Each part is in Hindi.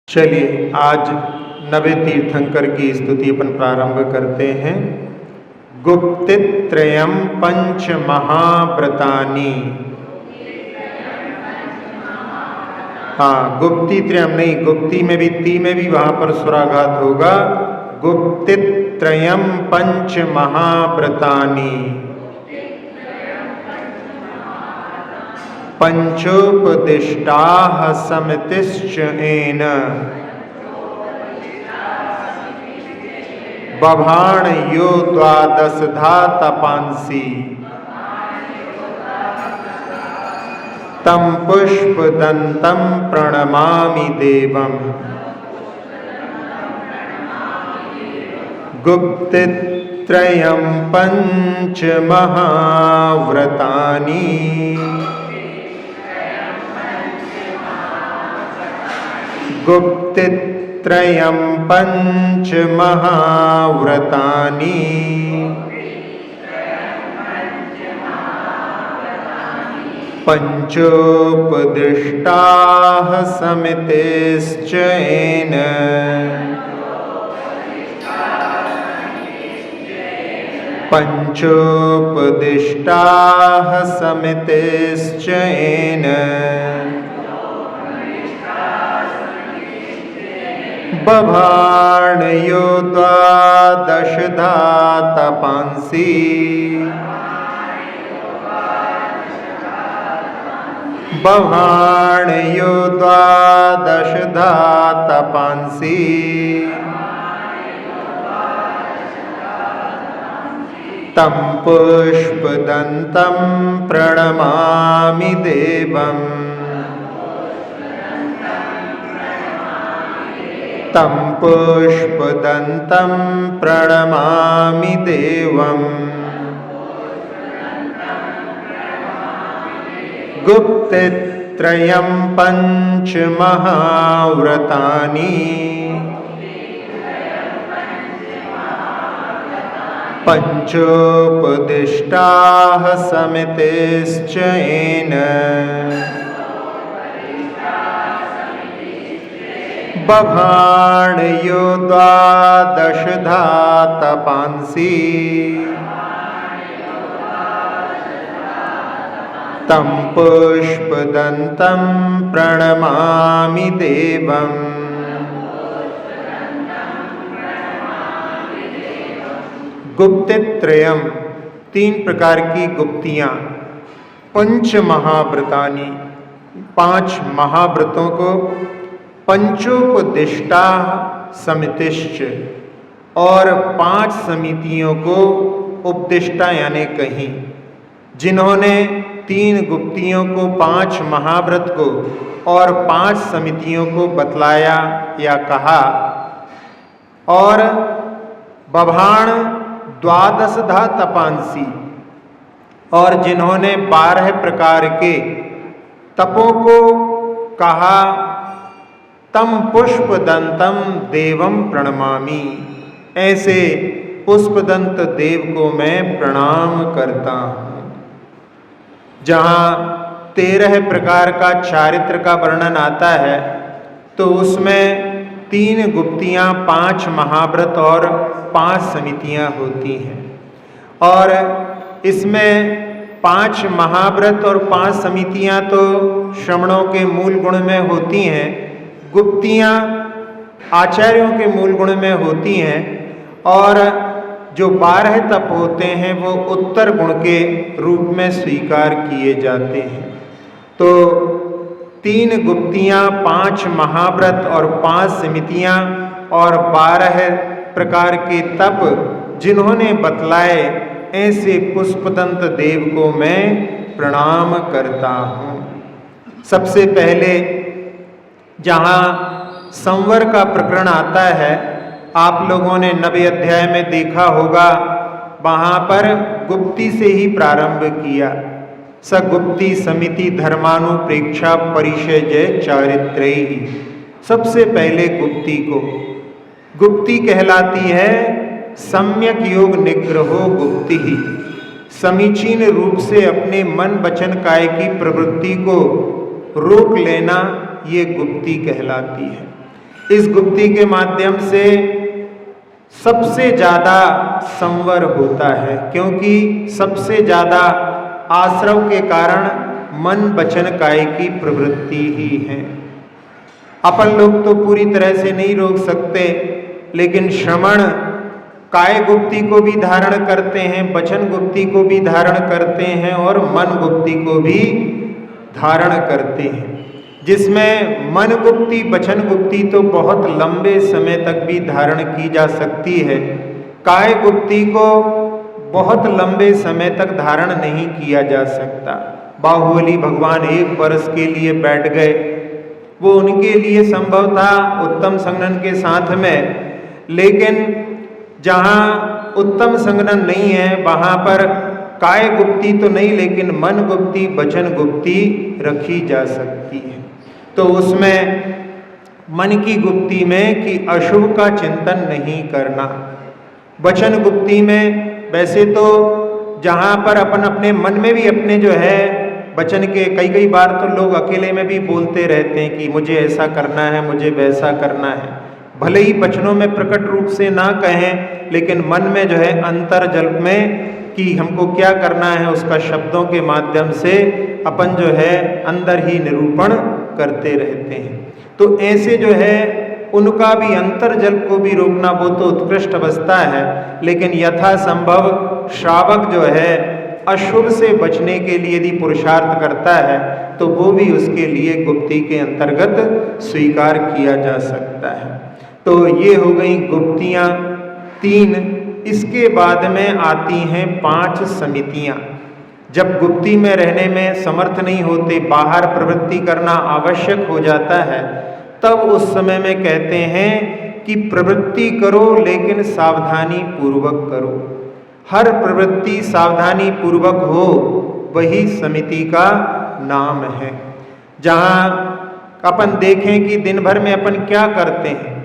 चलिए आज नवे तीर्थंकर की स्तुति अपन प्रारंभ करते हैं। गुप्तित्रयम् पंच महाव्रतानि। हाँ, गुप्तित्रयम् नहीं, गुप्ती में भी ती में भी वहां पर स्वराघात होगा। गुप्तित्रयम् पंच महाव्रतानि पंचोपदिष्टाः समितिश्चैन बभाण यो द्वादशधा तपांसि तं पुष्पदन्तं प्रणमामि देवम्। गुप्तित्रयं पंच महाव्रतानि गुप्तित्रयं पंच महाव्रतानि पंचोपदिष्टाः समितिश्चैन पंचोपदिष्टाः समितिश्चैन बभाण यो द्वादशधा तपांसि बभाण यो द्वादशधा तपांसि तं पुष्पदन्तं प्रणमामि देवम्। तं पुष्पदन्तं प्रणमामि देवम्। गुप्तित्रयं पंच महाव्रतानि पंचोपदिष्टाः समितिश्चैन बभाण यो द्वादशधा तपांसि तं पुष्पदन्तं प्रणमामि देवम्। गुप्तित्रयम् तीन प्रकार की गुप्तियां, पंच महाव्रतानि पांच महाव्रतों को, पंचोपदिष्टा समितिश्च और पांच समितियों को उपदिष्टा यानी कहीं, जिन्होंने तीन गुप्तियों को, पांच महाव्रत को और पांच समितियों को बतलाया या कहा, और बभाण द्वादशधा तपांसि और जिन्होंने 12 प्रकार के तपों को कहा, तम पुष्पदंतम देवम प्रणमामि, ऐसे पुष्पदंत देव को मैं प्रणाम करता हूँ। जहाँ 13 प्रकार का चारित्र का वर्णन आता है तो उसमें 3 गुप्तियाँ, 5 महाव्रत और 5 समितियाँ होती हैं, और इसमें 5 महाव्रत और 5 समितियाँ तो श्रमणों के मूल गुण में होती हैं, गुप्तियाँ आचार्यों के मूल गुण में होती हैं, और जो 12 तप होते हैं वो उत्तर गुण के रूप में स्वीकार किए जाते हैं। तो 3 गुप्तियाँ, 5 महाव्रत और 5 समितियाँ और 12 प्रकार के तप जिन्होंने बतलाए, ऐसे पुष्पदंत देव को मैं प्रणाम करता हूँ। सबसे पहले जहाँ संवर का प्रकरण आता है, आप लोगों ने 9वें अध्याय में देखा होगा, वहाँ पर गुप्ती से ही प्रारंभ किया। सगुप्ती समिति धर्मानुप्रेक्षा परिषय चारित्रैहि। सबसे पहले गुप्ती को, गुप्ती कहलाती है सम्यक योग निग्रहो गुप्ति ही, समीचीन रूप से अपने मन वचन काय की प्रवृत्ति को रोक लेना, ये गुप्ती कहलाती है। इस गुप्ती के माध्यम से सबसे ज़्यादा संवर होता है, क्योंकि सबसे ज़्यादा आश्रव के कारण मन वचन काय की प्रवृत्ति ही है। अपन लोग तो पूरी तरह से नहीं रोक सकते, लेकिन श्रवण काय गुप्ती को भी धारण करते हैं, वचन गुप्ती को भी धारण करते हैं और मन गुप्ती को भी धारण करते हैं। जिसमें मन गुप्ती वचन गुप्ती तो बहुत लंबे समय तक भी धारण की जा सकती है, काय गुप्ती को बहुत लंबे समय तक धारण नहीं किया जा सकता। बाहुबली भगवान 1 वर्ष के लिए बैठ गए, वो उनके लिए संभव था उत्तम संगनन के साथ में, लेकिन जहाँ उत्तम संगनन नहीं है वहाँ पर काय गुप्ती तो नहीं, लेकिन मन गुप्ती वचन गुप्ती रखी जा सकती है। तो उसमें मन की गुप्ती में कि अशुभ का चिंतन नहीं करना, वचन गुप्ती में वैसे तो जहाँ पर अपन अपने मन में भी अपने जो है वचन के कई बार तो लोग अकेले में भी बोलते रहते हैं कि मुझे ऐसा करना है, मुझे वैसा करना है। भले ही वचनों में प्रकट रूप से ना कहें, लेकिन मन में जो है अंतर्जल्प में कि हमको क्या करना है उसका शब्दों के माध्यम से अपन जो है अंदर ही निरूपण करते रहते हैं। तो ऐसे जो है उनका भी अंतर्जल्प को भी रोकना वो तो उत्कृष्ट अवस्था है, लेकिन यथासंभव श्रावक जो है अशुभ से बचने के लिए यदि पुरुषार्थ करता है तो वो भी उसके लिए गुप्ती के अंतर्गत स्वीकार किया जा सकता है। तो ये हो गई गुप्तियाँ 3। इसके बाद में आती हैं 5 समितियाँ। जब गुप्ती में रहने में समर्थ नहीं होते, बाहर प्रवृत्ति करना आवश्यक हो जाता है, तब उस समय में कहते हैं कि प्रवृत्ति करो लेकिन सावधानी पूर्वक करो। हर प्रवृत्ति सावधानी पूर्वक हो, वही समिति का नाम है। जहाँ अपन देखें कि दिन भर में अपन क्या करते हैं,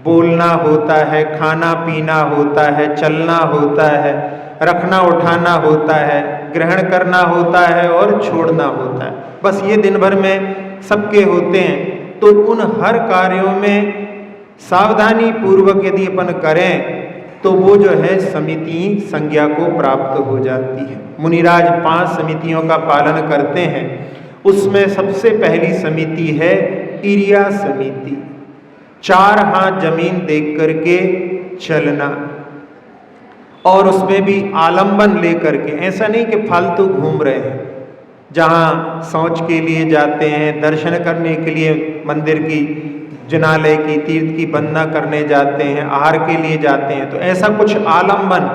बोलना होता है, खाना पीना होता है, चलना होता है, रखना उठाना होता है, ग्रहण करना होता है और छोड़ना होता है। बस ये दिन भर में सबके होते हैं। तो उन हर कार्यों में सावधानी पूर्वक यदि अपन करें तो वो जो है समिति संज्ञा को प्राप्त हो जाती है। मुनिराज 5 समितियों का पालन करते हैं। उसमें सबसे पहली समिति है इरिया समिति। 4 हाथ जमीन देख करके चलना, और उसमें भी आलंबन लेकर के, ऐसा नहीं कि फालतू घूम रहे हैं। जहाँ शौच के लिए जाते हैं, दर्शन करने के लिए मंदिर की, जिनालय की, तीर्थ की वंदना करने जाते हैं, आहार के लिए जाते हैं, तो ऐसा कुछ आलंबन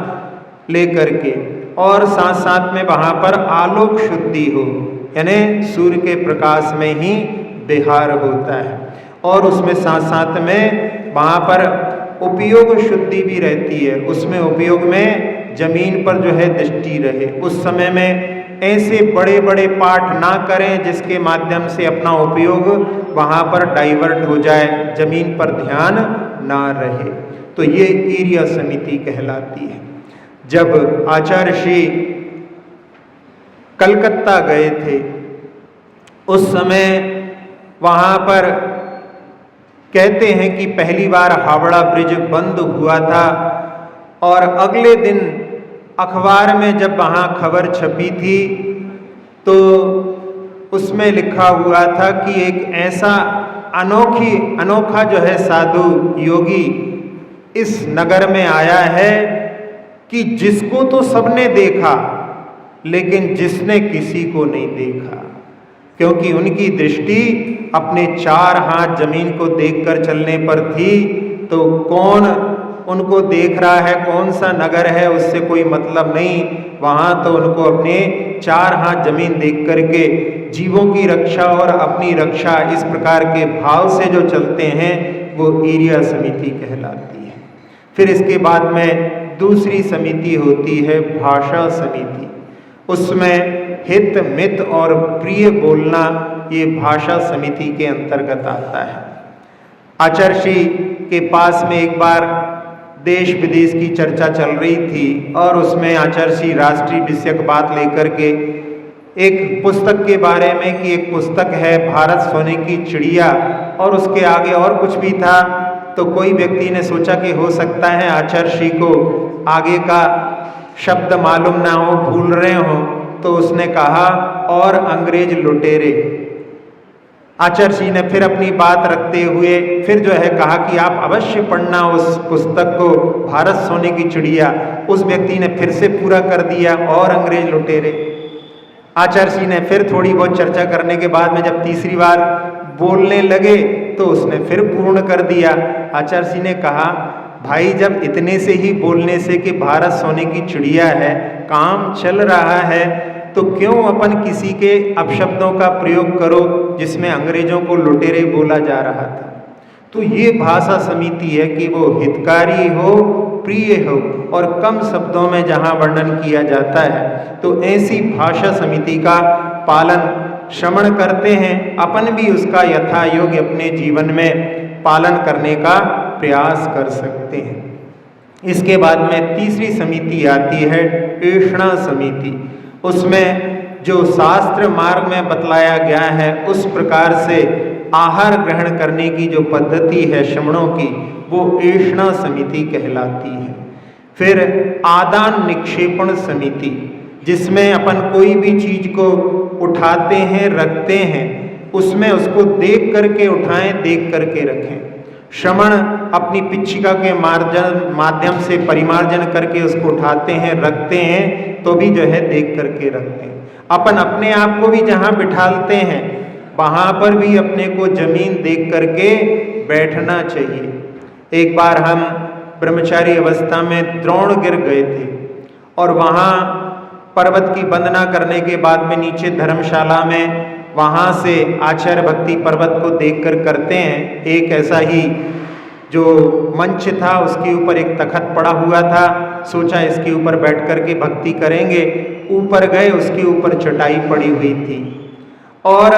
लेकर के, और साथ साथ में वहाँ पर आलोक शुद्धि हो, यानी सूर्य के प्रकाश में ही विहार होता है, और उसमें साथ साथ में वहाँ पर उपयोग शुद्धि भी रहती है। उसमें उपयोग में जमीन पर जो है दृष्टि रहे। उस समय में ऐसे बड़े बड़े पाठ ना करें जिसके माध्यम से अपना उपयोग वहाँ पर डाइवर्ट हो जाए, जमीन पर ध्यान ना रहे। तो ये इरिया समिति कहलाती है। जब आचार्य श्री कलकत्ता गए थे, उस समय वहाँ पर कहते हैं कि पहली बार हावड़ा ब्रिज बंद हुआ था, और अगले दिन अखबार में जब वहाँ खबर छपी थी तो उसमें लिखा हुआ था कि एक ऐसा अनोखा जो है साधु योगी इस नगर में आया है कि जिसको तो सबने देखा, लेकिन जिसने किसी को नहीं देखा, क्योंकि उनकी दृष्टि अपने 4 हाथ जमीन को देखकर चलने पर थी। तो कौन उनको देख रहा है, कौन सा नगर है, उससे कोई मतलब नहीं। वहाँ तो उनको अपने 4 हाथ जमीन देख करके जीवों की रक्षा और अपनी रक्षा, इस प्रकार के भाव से जो चलते हैं वो इरिया समिति कहलाती है। फिर इसके बाद में दूसरी समिति होती है भाषा समिति। उसमें हित मित और प्रिय बोलना ये भाषा समिति के अंतर्गत आता है। आचार्य श्री के पास में एक बार देश विदेश की चर्चा चल रही थी, और उसमें आचार्य श्री राष्ट्रीय विषयक बात लेकर के एक पुस्तक के बारे में कि एक पुस्तक है भारत सोने की चिड़िया, और उसके आगे और कुछ भी था। तो कोई व्यक्ति ने सोचा कि हो सकता है आचार्य श्री को आगे का शब्द मालूम ना हो, भूल रहे हो, तो उसने कहा और अंग्रेज लुटेरे। आचार्य जी ने फिर अपनी बात रखते हुए फिर जो है कहा कि आप अवश्य पढ़ना उस पुस्तक को, भारत सोने की चिड़िया। उस व्यक्ति ने फिर से पूरा कर दिया और अंग्रेज लुटेरे। आचार्य जी ने फिर थोड़ी बहुत चर्चा करने के बाद में जब तीसरी बार बोलने लगे तो उसने फिर पूर्ण कर दिया। आचार्य जी ने कहा, भाई जब इतने से ही बोलने से कि भारत सोने की चिड़िया है, काम चल रहा है, तो क्यों अपन किसी के अपशब्दों का प्रयोग करो जिसमें अंग्रेजों को लुटेरे बोला जा रहा था। तो ये भाषा समिति है कि वो हितकारी हो, प्रिय हो और कम शब्दों में जहाँ वर्णन किया जाता है, तो ऐसी भाषा समिति का पालन श्रवण करते हैं। अपन भी उसका यथा योग्य अपने जीवन में पालन करने का प्रयास कर सकते हैं। इसके बाद में तीसरी समिति आती है ऐषणा समिति। उसमें जो शास्त्र मार्ग में बतलाया गया है उस प्रकार से आहार ग्रहण करने की जो पद्धति है श्रमणों की, वो ऐषणा समिति कहलाती है। फिर आदान निक्षेपण समिति, जिसमें अपन कोई भी चीज को उठाते हैं, रखते हैं, उसमें उसको देख करके उठाएं, देख करके रखें। श्रवण अपनी पिच्छिका के माध्यम से परिमार्जन करके उसको उठाते हैं, रखते हैं, तो भी जो है देख करके रखते हैं। अपन अपने आप को भी जहाँ बिठालते हैं वहाँ पर भी अपने को जमीन देख करके बैठना चाहिए। एक बार हम ब्रह्मचारी अवस्था में द्रोण गिर गए थे और वहाँ पर्वत की वंदना करने के बाद में नीचे धर्मशाला में वहाँ से आचार्य भक्ति पर्वत को देखकर करते हैं। एक ऐसा ही जो मंच था उसके ऊपर एक तखत पड़ा हुआ था, सोचा इसके ऊपर बैठ कर के भक्ति करेंगे। ऊपर गए, उसके ऊपर चटाई पड़ी हुई थी और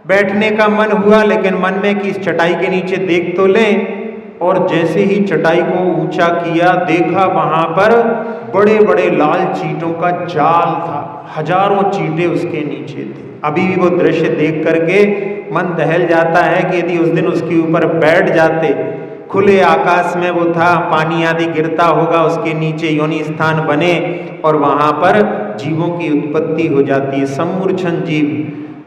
बैठने का मन हुआ, लेकिन मन में कि इस चटाई के नीचे देख तो लें। और जैसे ही चटाई को ऊंचा किया, देखा वहां पर बड़े बड़े लाल चींटों का जाल था, हजारों चींटे उसके नीचे थे। अभी भी वो दृश्य देख करके मन दहल जाता है कि यदि उस दिन उसके ऊपर बैठ जाते, खुले आकाश में वो था, पानी आदि गिरता होगा, उसके नीचे योनि स्थान बने और वहां पर जीवों की उत्पत्ति हो जाती है, सम्मूर्छन जीव।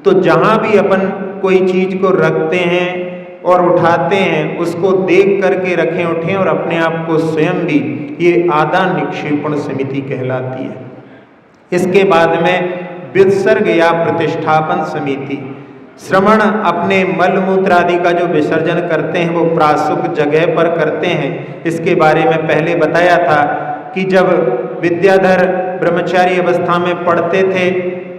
तो जहां भी अपन कोई चीज को रखते हैं और उठाते हैं, उसको देख करके रखें, उठें और अपने आप को स्वयं भी, ये आदान निक्षेपण समिति कहलाती है। इसके बाद में विसर्ग या प्रतिष्ठापन समिति। श्रवण अपने मल मूत्र आदि का जो विसर्जन करते हैं वो प्रासुक जगह पर करते हैं। इसके बारे में पहले बताया था कि जब विद्याधर ब्रह्मचारी अवस्था में पढ़ते थे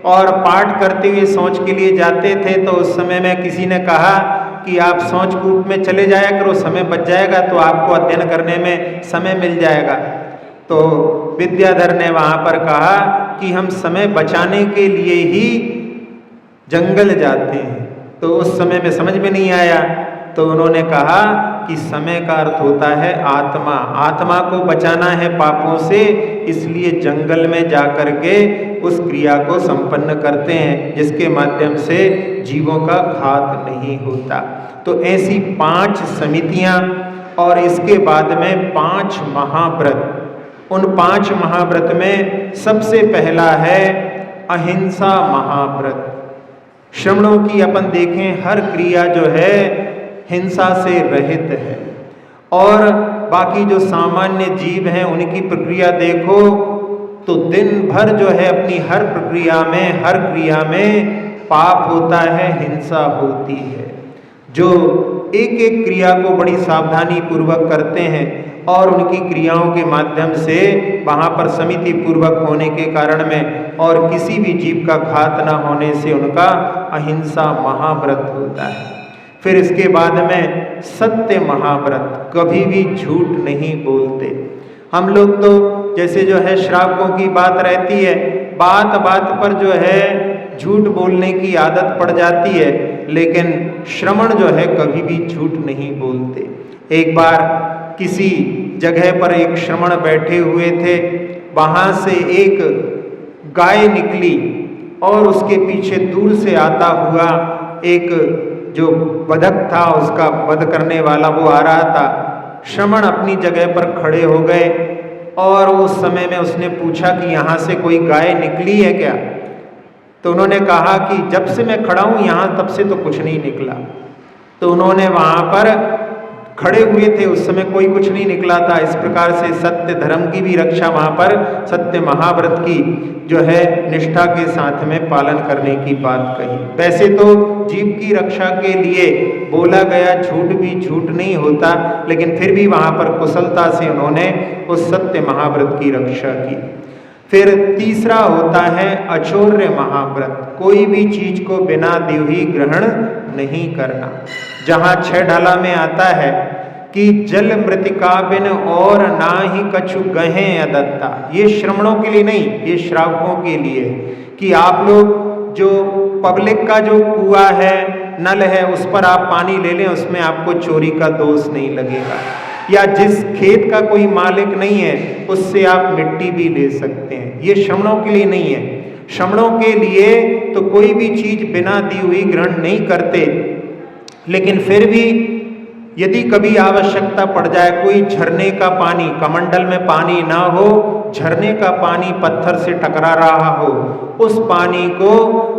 और पाठ करते हुए शौच के लिए जाते थे, तो उस समय में किसी ने कहा कि आप शौच कूप में चले जाया करो, समय बच जाएगा तो आपको अध्ययन करने में समय मिल जाएगा। तो विद्याधर ने वहाँ पर कहा कि हम समय बचाने के लिए ही जंगल जाते हैं। तो उस समय में समझ में नहीं आया, तो उन्होंने कहा कि समय का अर्थ होता है आत्मा, आत्मा को बचाना है पापों से, इसलिए जंगल में जाकर के उस क्रिया को संपन्न करते हैं जिसके माध्यम से जीवों का घात नहीं होता। तो ऐसी 5 समितियां और इसके बाद में 5 महाव्रत। उन 5 महाव्रत में सबसे पहला है अहिंसा महाव्रत। श्रवणों की अपन देखें, हर क्रिया जो है हिंसा से रहित है, और बाकी जो सामान्य जीव हैं उनकी प्रक्रिया देखो तो दिन भर जो है अपनी हर प्रक्रिया में, हर क्रिया में पाप होता है, हिंसा होती है। जो एक एक क्रिया को बड़ी सावधानी पूर्वक करते हैं और उनकी क्रियाओं के माध्यम से वहाँ पर समिति पूर्वक होने के कारण में और किसी भी जीव का घात न होने से उनका अहिंसा महाव्रत होता है। फिर इसके बाद में सत्य महाव्रत, कभी भी झूठ नहीं बोलते। हम लोग तो जैसे जो है श्रावकों की बात रहती है, बात बात पर जो है झूठ बोलने की आदत पड़ जाती है, लेकिन श्रवण जो है कभी भी झूठ नहीं बोलते। एक बार किसी जगह पर एक श्रवण बैठे हुए थे, वहाँ से एक गाय निकली और उसके पीछे दूर से आता हुआ एक जो बदक था, उसका वध करने वाला, वो आ रहा था। श्रमण अपनी जगह पर खड़े हो गए और उस समय में उसने पूछा कि यहाँ से कोई गाय निकली है क्या? तो उन्होंने कहा कि जब से मैं खड़ा हूँ यहाँ, तब से तो कुछ नहीं निकला। तो उन्होंने वहाँ पर खड़े हुए थे, उस समय कोई कुछ नहीं निकला था। इस प्रकार से सत्य धर्म की भी रक्षा वहाँ पर सत्य महाव्रत की जो है निष्ठा के साथ में पालन करने की बात कही। वैसे तो जीव की रक्षा के लिए बोला गया झूठ भी झूठ नहीं होता, लेकिन फिर भी वहाँ पर कुशलता से उन्होंने उस सत्य महाव्रत की रक्षा की। फिर तीसरा होता है अचौर्य महाव्रत। कोई भी चीज को बिना द्योही ग्रहण नहीं करना। जहाँ 6 ढाला में आता है कि जल मृतिका बिन और ना ही कछु गहे अदत्ता। ये श्रमणों के लिए नहीं, ये श्रावकों के लिए कि आप लोग जो पब्लिक का जो कुआं है, नल है, उस पर आप पानी ले लें, उसमें आपको चोरी का दोष नहीं लगेगा। या जिस खेत का कोई मालिक नहीं है, उससे आप मिट्टी भी ले सकते हैं। ये श्रमणों के लिए नहीं है। श्रमणों के लिए तो कोई भी चीज बिना दी हुई ग्रहण नहीं करते, लेकिन फिर भी यदि कभी आवश्यकता पड़ जाए, कोई झरने का पानी, कमंडल में पानी ना हो, झरने का पानी पत्थर से टकरा रहा हो, उस पानी को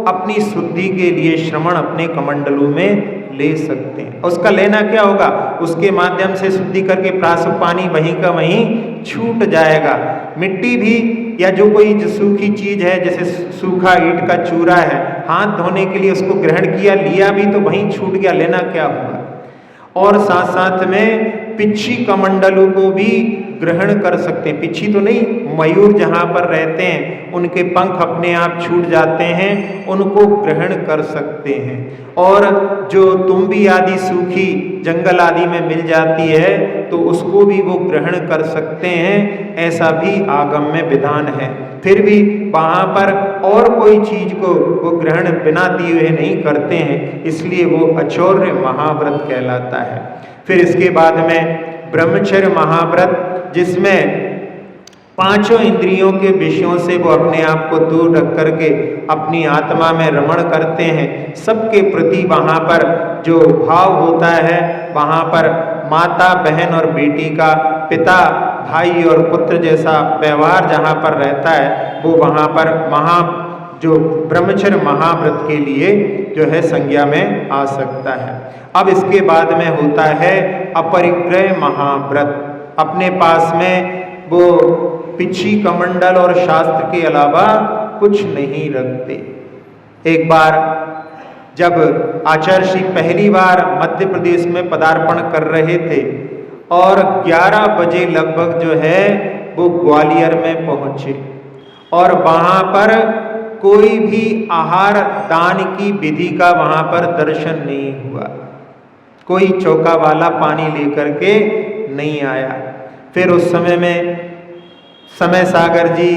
अपनी शुद्धि के लिए श्रमण अपने कमंडलों में ले सकते हैं। उसका लेना क्या होगा? उसके माध्यम से शुद्धि करके प्रासु पानी वहीं का वहीं छूट जाएगा। मिट्टी भी या जो कोई सूखी चीज है, जैसे सूखा ईंट का चूरा है, हाथ धोने के लिए उसको ग्रहण किया, लिया भी तो वहीं छूट गया, लेना क्या हुआ। और साथ साथ में पिच्छी कमंडलों को भी ग्रहण कर सकते हैं। पिच्छी तो नहीं, मयूर जहाँ पर रहते हैं उनके पंख अपने आप छूट जाते हैं, उनको ग्रहण कर सकते हैं। और जो तुम्बी आदि सूखी जंगल आदि में मिल जाती है तो उसको भी वो ग्रहण कर सकते हैं, ऐसा भी आगम में विधान है। फिर भी वहाँ पर और कोई चीज को वो ग्रहण बिना दिए हुए नहीं करते हैं, इसलिए वो अचौर्य महाव्रत कहलाता है। फिर इसके बाद में ब्रह्मचर्य महाव्रत, जिसमें 5 इंद्रियों के विषयों से वो अपने आप को दूर रख करके अपनी आत्मा में रमण करते हैं। सबके प्रति वहाँ पर जो भाव होता है, वहाँ पर माता बहन और बेटी का, पिता भाई और पुत्र जैसा व्यवहार जहाँ पर रहता है, वो वहाँ पर जो ब्रह्मचर्य महाव्रत के लिए जो है संज्ञा में आ सकता है। अब इसके बाद में होता है अपरिग्रह महाव्रत। अपने पास में वो पिच्छी कमंडल और शास्त्र के अलावा कुछ नहीं रखते। एक बार जब आचार्य श्री पहली बार मध्य प्रदेश में पदार्पण कर रहे थे और 11 बजे लगभग जो है वो ग्वालियर में पहुंचे, और वहाँ पर कोई भी आहार दान की विधि का वहाँ पर दर्शन नहीं हुआ। कोई चौका वाला पानी लेकर के नहीं आया। फिर उस समय में समय सागर जी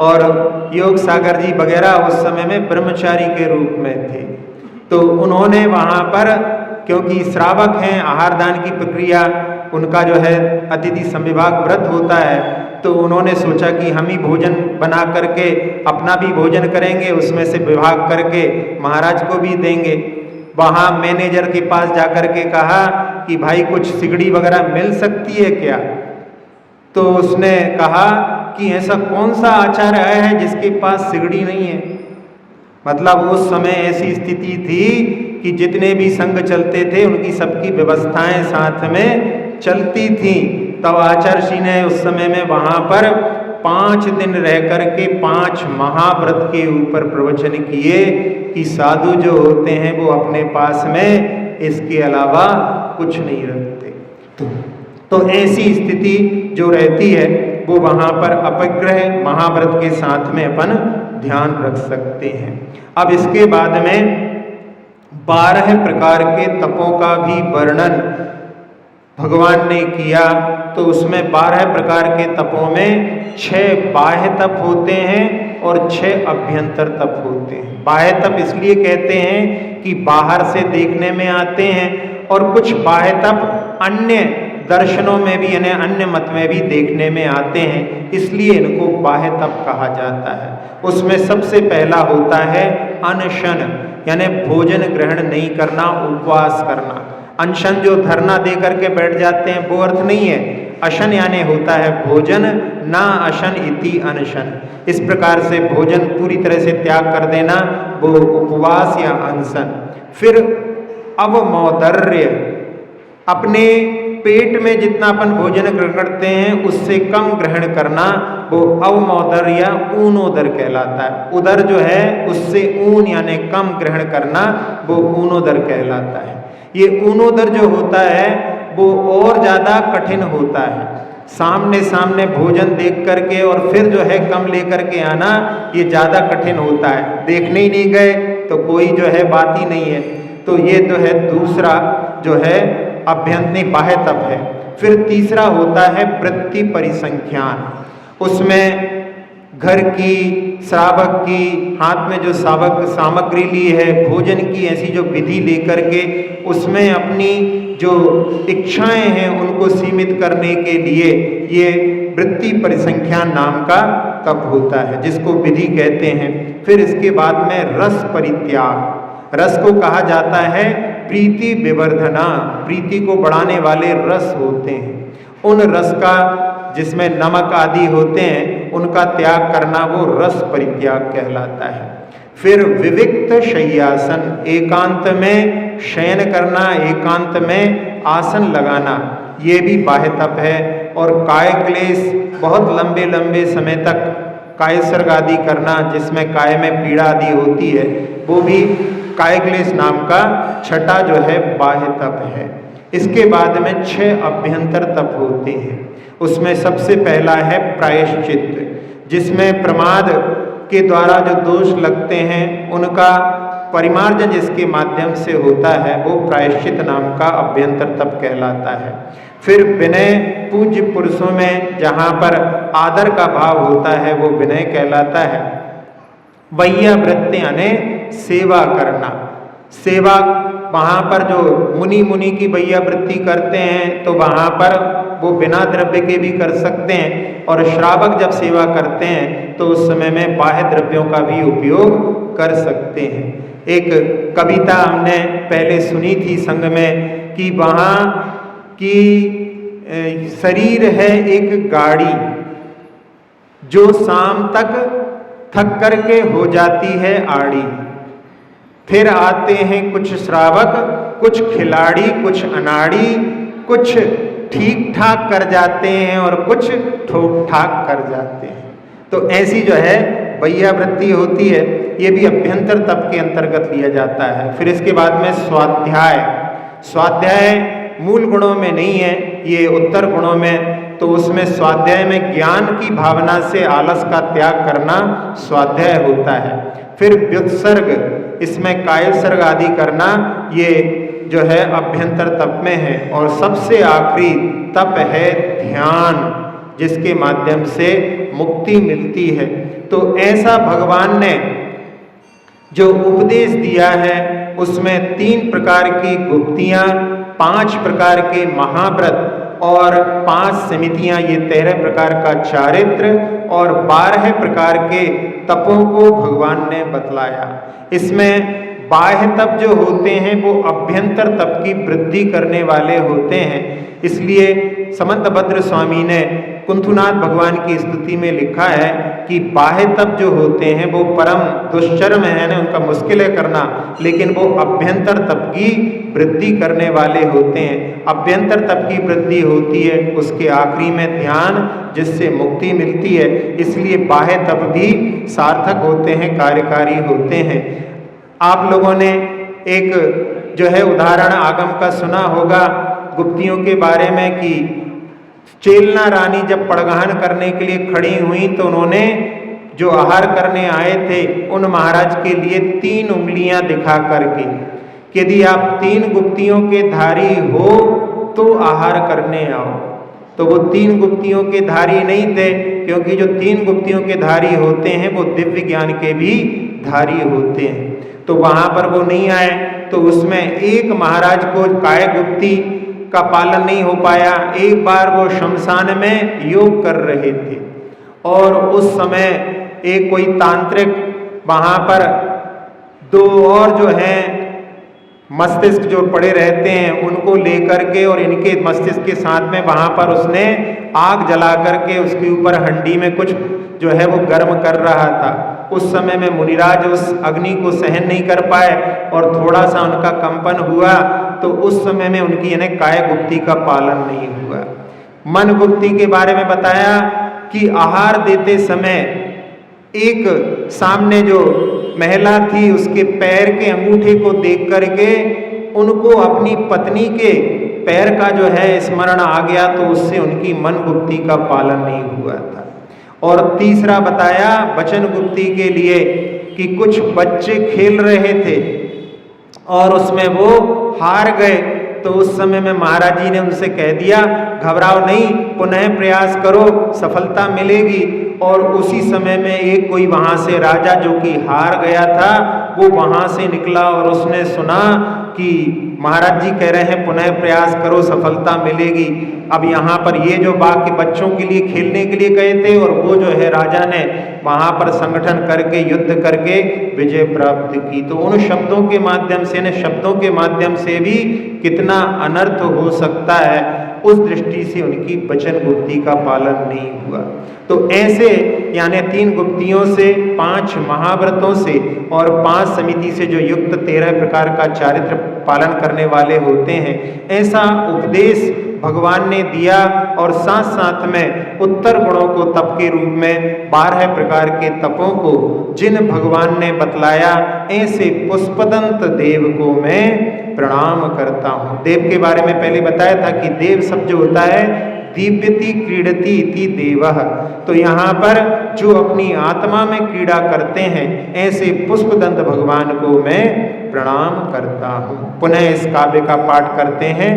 और योग सागर जी वगैरह उस समय में ब्रह्मचारी के रूप में थे, तो उन्होंने वहाँ पर, क्योंकि श्रावक हैं, आहार दान की प्रक्रिया उनका जो है अतिथि संविभाग व्रत होता है, तो उन्होंने सोचा कि हम ही भोजन बना करके अपना भी भोजन करेंगे, उसमें से विभाग करके महाराज को भी देंगे। वहाँ मैनेजर के पास जाकर के कहा कि भाई कुछ सिगड़ी वगैरह मिल सकती है क्या? तो उसने कहा कि ऐसा कौन सा आचार्य है जिसके पास सिगड़ी नहीं है। मतलब उस समय ऐसी स्थिति थी कि जितने भी संघ चलते थे उनकी सबकी व्यवस्थाएं साथ में चलती थी। तब आचार्य श्री ने उस समय में वहाँ पर 5 दिन रह करके 5 महाव्रत के ऊपर प्रवचन किए कि साधु जो होते हैं वो अपने पास में इसके अलावा कुछ नहीं रखते। तो ऐसी स्थिति जो रहती है वो वहाँ पर अपग्रह महाव्रत के साथ में अपन ध्यान रख सकते हैं। अब इसके बाद में 12 प्रकार के तपों का भी वर्णन भगवान ने किया। तो उसमें 12 प्रकार के तपों में 6 बाह्य तप होते हैं और 6 अभ्यंतर तप होते हैं। बाह्य तप इसलिए कहते हैं कि बाहर से देखने में आते हैं, और कुछ बाह्य तप अन्य दर्शनों में भी यानी अन्य मत में भी देखने में आते हैं, इसलिए इनको बाह्य तप कहा जाता है। उसमें सबसे पहला होता है अनशन, यानी भोजन ग्रहण नहीं करना, उपवास करना। अनशन जो धरना दे करके बैठ जाते हैं वो अर्थ नहीं है। अशन यानी होता है भोजन, ना अशन इति अनशन। इस प्रकार से भोजन पूरी तरह से त्याग कर देना, वो उपवास या अनशन। फिर अवमौदर्य, अपने पेट में जितना अपन भोजन ग्रहण करते हैं उससे कम ग्रहण करना, वो अवमौदर या ऊनोदर कहलाता है। उदर जो है उससे ऊन यानी कम ग्रहण करना, वो ऊनोदर कहलाता है। ये ऊनोदर जो होता है वो और ज़्यादा कठिन होता है। सामने सामने भोजन देख करके और फिर जो है कम लेकर के आना, ये ज़्यादा कठिन होता है। देखने ही नहीं गए तो कोई जो है बात ही नहीं है। तो ये जो है दूसरा जो है अभ्यंतरी बाह्य तप है। फिर तीसरा होता है वृत्ति परिसंख्यान। उसमें घर की, श्रावक की, हाथ में जो सामग्री ली है, भोजन की ऐसी जो विधि लेकर के उसमें अपनी जो इच्छाएं हैं उनको सीमित करने के लिए ये वृत्ति परिसंख्यान नाम का तप होता है, जिसको विधि कहते हैं। फिर इसके बाद में रस परित्याग। रस को कहा जाता है प्रीति विवर्धना, प्रीति को बढ़ाने वाले रस होते हैं। उन रस का जिसमें नमक आदि होते हैं उनका त्याग करना, वो रस परित्याग कहलाता है। फिर विविक्त शय्यासन, एकांत में शयन करना, एकांत में आसन लगाना, ये भी बाह्य तप है। और काय क्लेश, बहुत लंबे लंबे समय तक काय सर्ग आदि करना, जिसमें काय में पीड़ा आदि होती है, वो भी काय क्लेश नाम का छठा जो है बाह्य तप है। इसके बाद में 6 अभ्यंतर तप होते हैं। उसमें सबसे पहला है प्रायश्चित, जिसमें प्रमाद के द्वारा जो दोष लगते हैं उनका परिमार्जन जिसके माध्यम से होता है, वो प्रायश्चित नाम का अभ्यंतर तप कहलाता है। फिर विनय, पूज्य पुरुषों में जहाँ पर आदर का भाव होता है वो विनय कहलाता है। वैयावृत्ति यानी सेवा करना, सेवा वहाँ पर जो मुनि की वैयावृत्ति करते हैं तो वहाँ पर वो बिना द्रव्य के भी कर सकते हैं, और श्रावक जब सेवा करते हैं तो उस समय में बाह्य द्रव्यों का भी उपयोग कर सकते हैं। एक कविता हमने पहले सुनी थी संग में कि वहाँ की शरीर है एक गाड़ी जो शाम तक थक करके हो जाती है आड़ी। फिर आते हैं कुछ श्रावक, कुछ खिलाड़ी, कुछ अनाड़ी, कुछ ठीक ठाक कर जाते हैं और कुछ ठोक ठाक कर जाते हैं। तो ऐसी जो है वैयावृत्ति होती है, ये भी अभ्यंतर तप के अंतर्गत लिया जाता है। फिर इसके बाद में स्वाध्याय। स्वाध्याय मूल गुणों में नहीं है, ये उत्तर गुणों में। तो उसमें स्वाध्याय में ज्ञान की भावना से आलस का त्याग करना स्वाध्याय होता है। फिर व्युत्सर्ग, इसमें कायल सर्ग आदि करना, ये जो है अभ्यंतर तप में है। और सबसे आखिरी तप है ध्यान, जिसके माध्यम से मुक्ति मिलती है। तो ऐसा भगवान ने जो उपदेश दिया है उसमें 3 प्रकार की गुप्तियाँ, 5 प्रकार के महाव्रत और 5 समितियाँ, ये 13 प्रकार का चारित्र और 12 प्रकार के तपों को भगवान ने बतलाया। इसमें बाह्य तप जो होते हैं वो अभ्यंतर तप की वृद्धि करने वाले होते हैं। इसलिए समंतभद्र स्वामी ने कुंथुनाथ भगवान की स्तुति में लिखा है कि बाह्य तप जो होते हैं वो परम दुष्चर्म है ना, उनका मुश्किल है करना, लेकिन वो अभ्यंतर तप की वृद्धि करने वाले होते हैं। अभ्यंतर तप की वृद्धि होती है उसके आखिरी में ध्यान, जिससे मुक्ति मिलती है। इसलिए बाह्य तप भी सार्थक होते हैं, कार्यकारी होते हैं। आप लोगों ने एक जो है उदाहरण आगम का सुना होगा गुप्तियों के बारे में कि चेलना रानी जब पड़गहन करने के लिए खड़ी हुई तो उन्होंने जो आहार करने आए थे उन महाराज के लिए 3 उंगलियां दिखा करके कि यदि आप 3 गुप्तियों के धारी हो तो आहार करने आओ। तो वो 3 गुप्तियों के धारी नहीं थे, क्योंकि जो 3 गुप्तियों के धारी होते हैं वो दिव्य ज्ञान के भी धारी होते हैं। तो वहाँ पर वो नहीं आए। तो उसमें एक महाराज को काय गुप्ती का पालन नहीं हो पाया। एक बार वो शमशान में योग कर रहे थे और उस समय एक कोई तांत्रिक वहाँ पर दो और जो हैं मस्तिष्क जो पड़े रहते हैं उनको लेकर के और इनके मस्तिष्क के साथ में वहाँ पर उसने आग जला करके उसके ऊपर हंडी में कुछ जो है वो गर्म कर रहा था। उस समय में मुनिराज उस अग्नि को सहन नहीं कर पाए और थोड़ा सा उनका कंपन हुआ, तो उस समय में उनकी यानी काय गुप्ती का पालन नहीं हुआ। मन गुप्ती के बारे में बताया कि आहार देते समय एक सामने जो महिला थी उसके पैर के अंगूठे को देख करके उनको अपनी पत्नी के पैर का जो है स्मरण आ गया, तो उससे उनकी मन गुप्ती का पालन नहीं हुआ था। और तीसरा बताया वचन गुप्ती के लिए कि कुछ बच्चे खेल रहे थे और उसमें वो हार गए, तो उस समय में महाराज जी ने उनसे कह दिया घबराओ नहीं, पुनः प्रयास करो, सफलता मिलेगी। और उसी समय में एक कोई वहाँ से राजा जो कि हार गया था वो वहाँ से निकला और उसने सुना कि महाराज जी कह रहे हैं पुनः प्रयास करो, सफलता मिलेगी। अब यहाँ पर ये जो बाकी बच्चों के लिए खेलने के लिए गए थे और वो जो है राजा ने वहाँ पर संगठन करके युद्ध करके विजय प्राप्त की। तो उन शब्दों के माध्यम से न शब्दों के माध्यम से भी कितना अनर्थ हो सकता है, उस दृष्टि से उनकी वचन गुप्ती का पालन नहीं हुआ। तो ऐसे यानी 3 गुप्तियों से, 5 महाव्रतों से और 5 समिति से जो युक्त 13 प्रकार का चारित्र पालन करने वाले होते हैं, ऐसा उपदेश भगवान ने दिया। और साथ साथ में उत्तर गुणों को तप के रूप में 12 प्रकार के तपों को जिन भगवान ने बतलाया, ऐसे पुष्पदंत देव को मैं प्रणाम करता हूँ। देव के बारे में पहले बताया था कि देव शब्द जो होता है दीप्यति क्रीडति इति देवः, तो यहाँ पर जो अपनी आत्मा में क्रीड़ा करते हैं ऐसे पुष्पदंत भगवान को मैं प्रणाम करता हूँ। पुनः इस काव्य का पाठ करते हैं।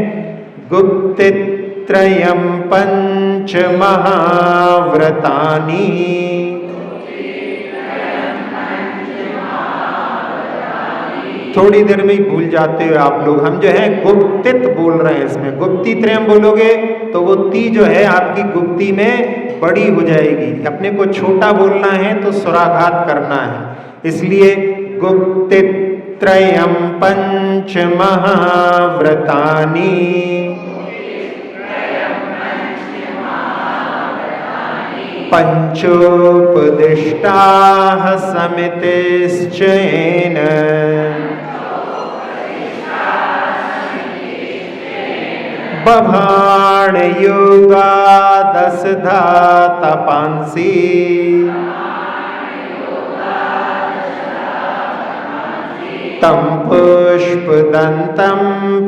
गुप्तित्रयं पंच महाव्रतानि थोड़ी देर में ही भूल जाते हो आप लोग। हम जो है गुप्तित बोल रहे हैं, इसमें गुप्ती त्रयम बोलोगे तो वो ती जो है आपकी गुप्ती में बड़ी हो जाएगी। अपने को छोटा बोलना है तो स्वराघात करना है, इसलिए गुप्तित त्रयम पंच महाव्रतानि पंचोपदिष्टाः समितिश्चयेन बभाण युगादशधा तपांसि तं पुष्पदन्तं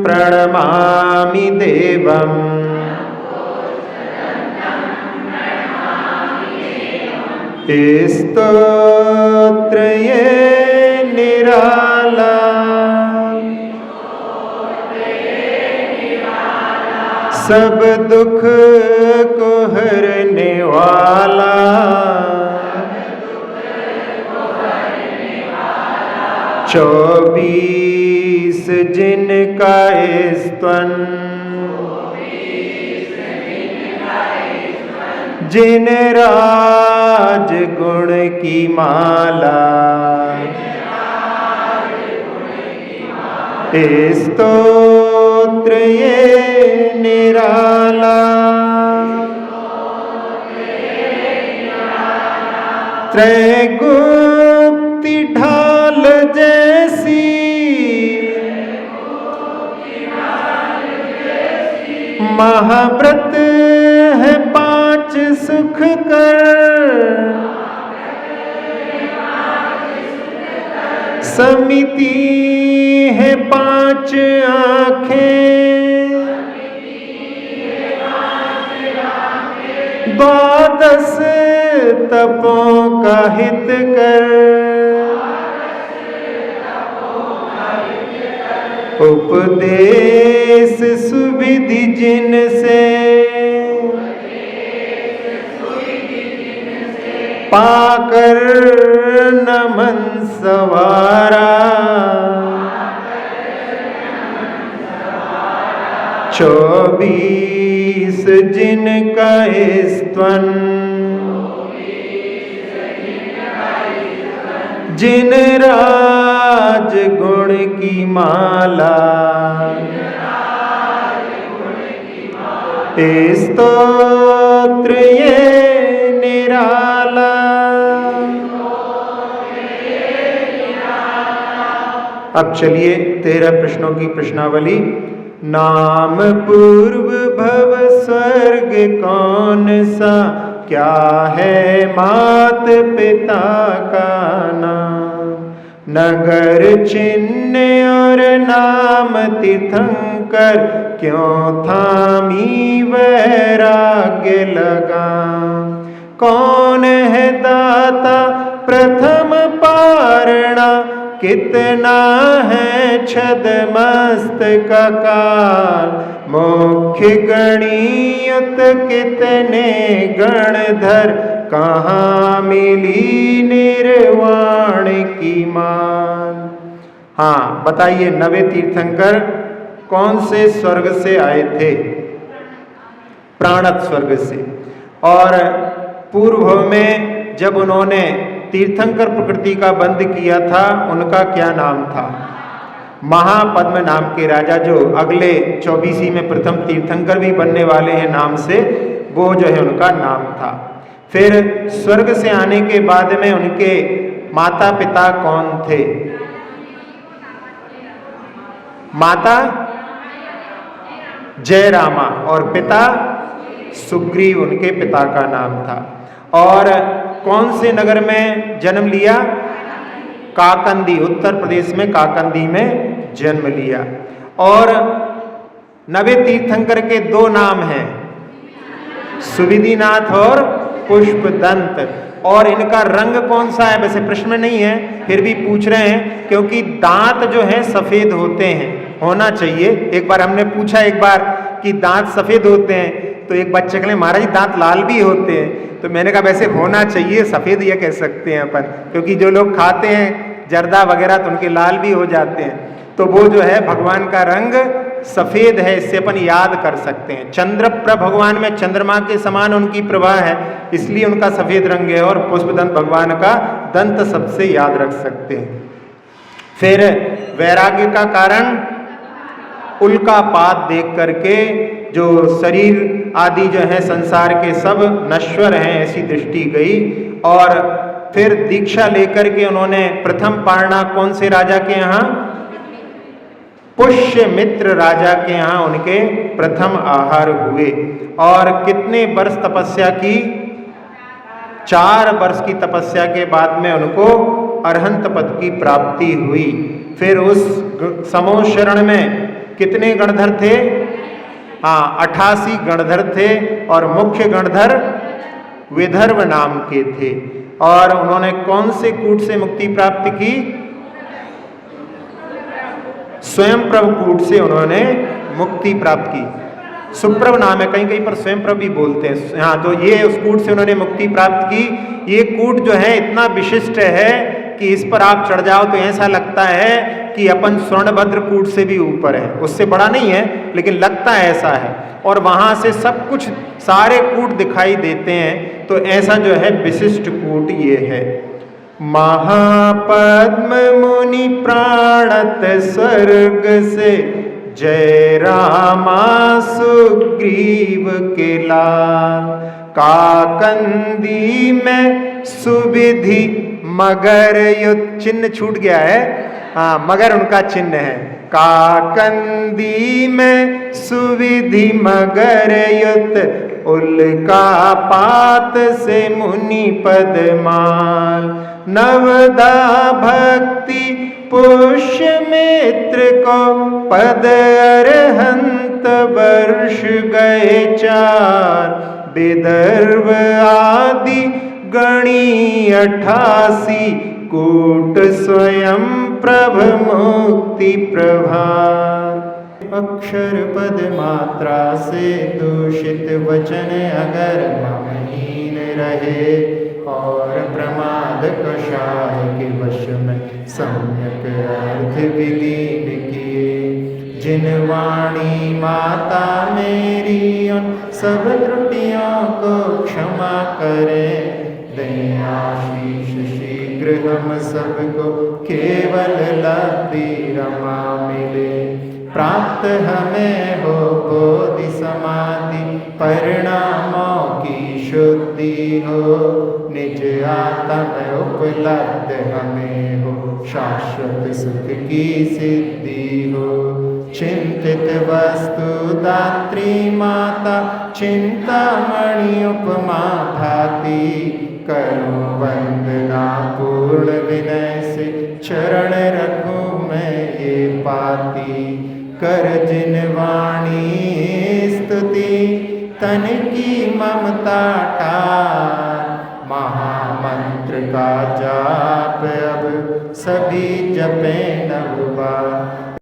प्रणमामि देवम्। स्तोत्र ये निराला सब दुख को हरने वाला, 24 जिनका स्तवन जिन राज गुण की माला, स्तोत्र ये निराला त्रैगुप्ति ढाल जैसी महाव्रत है 5 सुख कर, समिति है 5 आँखें, 12 तपों का हित कर, उपदेश सुविधि जिनसे पाकर नमन सवारा, 24 जिनका स्तवन, जिन राज गुण की माला, स्तोत्र ये निराला। अब चलिए 13 प्रश्नों की प्रश्नावली। नाम पूर्व भव स्वर्ग कौन सा, क्या है मात पिता का नाम, नगर चिन्ह और नाम तीर्थंकर, क्यों थामी वैराग्य लगा, कौन है दाता प्रथम पारणा, कितना है छदमस्त का काल, मुख्य गणियुत कितने गणधर, कहाँ मिली निर्वाण की माल। हाँ बताइए, 9 तीर्थंकर कौन से स्वर्ग से आए थे? प्राणत स्वर्ग से। और पूर्व में जब उन्होंने तीर्थंकर प्रकृति का बंध किया था, उनका क्या नाम था? महापद्म नाम के राजा, जो अगले 24 में प्रथम तीर्थंकर भी बनने वाले हैं नाम से, वो जो है उनका नाम था। फिर स्वर्ग से आने के बाद में उनके माता पिता कौन थे? माता जयरामा और पिता सुग्रीव, उनके पिता का नाम था। और कौन से नगर में जन्म लिया? काकंदी, उत्तर प्रदेश में काकंदी में जन्म लिया। और 9 तीर्थंकर के 2 नाम हैं, सुविधिनाथ और पुष्पदंत। और इनका रंग कौन सा है? वैसे प्रश्न में नहीं है, फिर भी पूछ रहे हैं, क्योंकि दांत जो है सफेद होते हैं, होना चाहिए। एक बार हमने पूछा एक बार कि दांत सफेद होते हैं, तो एक बच्चे के लिए महाराज दांत लाल भी होते हैं, तो मैंने कहा वैसे होना चाहिए, सफेद ये कह सकते हैं अपन, क्योंकि जो लोग खाते हैं जर्दा वगैरह तो उनके लाल भी हो जाते हैं। तो वो जो है भगवान का रंग सफेद है, इससे अपन याद कर सकते हैं। चंद्रप्रभ भगवान में चंद्रमा के समान उनकी प्रभा है, इसलिए उनका सफेद रंग है। और पुष्पदंत भगवान का दंत सबसे याद रख सकते हैं। फिर वैराग्य का कारण उल्कापात देख करके, जो शरीर आदि जो है संसार के सब नश्वर हैं, ऐसी दृष्टि गई। और फिर दीक्षा लेकर के उन्होंने प्रथम पारणा कौन से राजा के यहाँ? पुष्यमित्र राजा के यहाँ उनके प्रथम आहार हुए। और कितने वर्ष तपस्या की? 4 वर्ष की तपस्या के बाद में उनको अरहंत पद की प्राप्ति हुई। फिर उस समो शरण में कितने गणधर थे? हाँ, 88 गणधर थे। और मुख्य गणधर विदर्भ नाम के थे। और उन्होंने कौन से कूट से मुक्ति प्राप्त की? स्वयंप्रभ कूट से उन्होंने मुक्ति प्राप्त की। सुप्रभ नाम है, कहीं कहीं पर स्वयंप्रभ भी बोलते हैं। हाँ, तो ये उस कूट से उन्होंने मुक्ति प्राप्त की। ये कूट जो है इतना विशिष्ट है कि इस पर आप चढ़ जाओ तो ऐसा लगता है कि अपन स्वर्णभद्र कूट से भी ऊपर है। उससे बड़ा नहीं है, लेकिन लगता है ऐसा है। और वहां से सब कुछ, सारे कूट दिखाई देते हैं। तो ऐसा जो है विशिष्ट कूट ये है। महापद्म मुनि प्राणत स्वर्ग से, जय रामा सुग्रीव के लाल, काकंदी में सुविधि मगर युत। चिन्ह छूट गया है, हाँ, मगर उनका चिन्ह है। काकंदी में सुविधि मगर युत, उल्कापात से मुनि पदमाल, नवदा भक्ति पुष्यमित्र को, पद अरहंत वर्ष गए 4, विदर्भ आदि गणी 88, कूट स्वयं प्रभ मुक्ति प्रभात। अक्षर पद मात्रा से दूषित वचन अगर ममहीन रहे, और प्रमाद कषाय के वश में सम्यक अर्थ विलीन किए, जिन वाणी माता मेरी उन सब त्रुटियों को क्षमा करे। दें आशीष शीघ्र हम सबको केवल लब्धि रमा मिले। प्राप्त हमें हो बोधि समाधि परिणामों की शुद्धि हो। निज आत्म उपलब्ध हमें हो शाश्वत सुख की सिद्धि हो। चिंतित वस्तु दात्री माता चिंतामणि उपमा भाती। करूं वंदना पूर्ण विनय से चरण रखूं मैं ये पाती। कर जिन वाणी स्तुति तन की ममता टार। महामंत्र का जाप अब सभी जपे नव बार।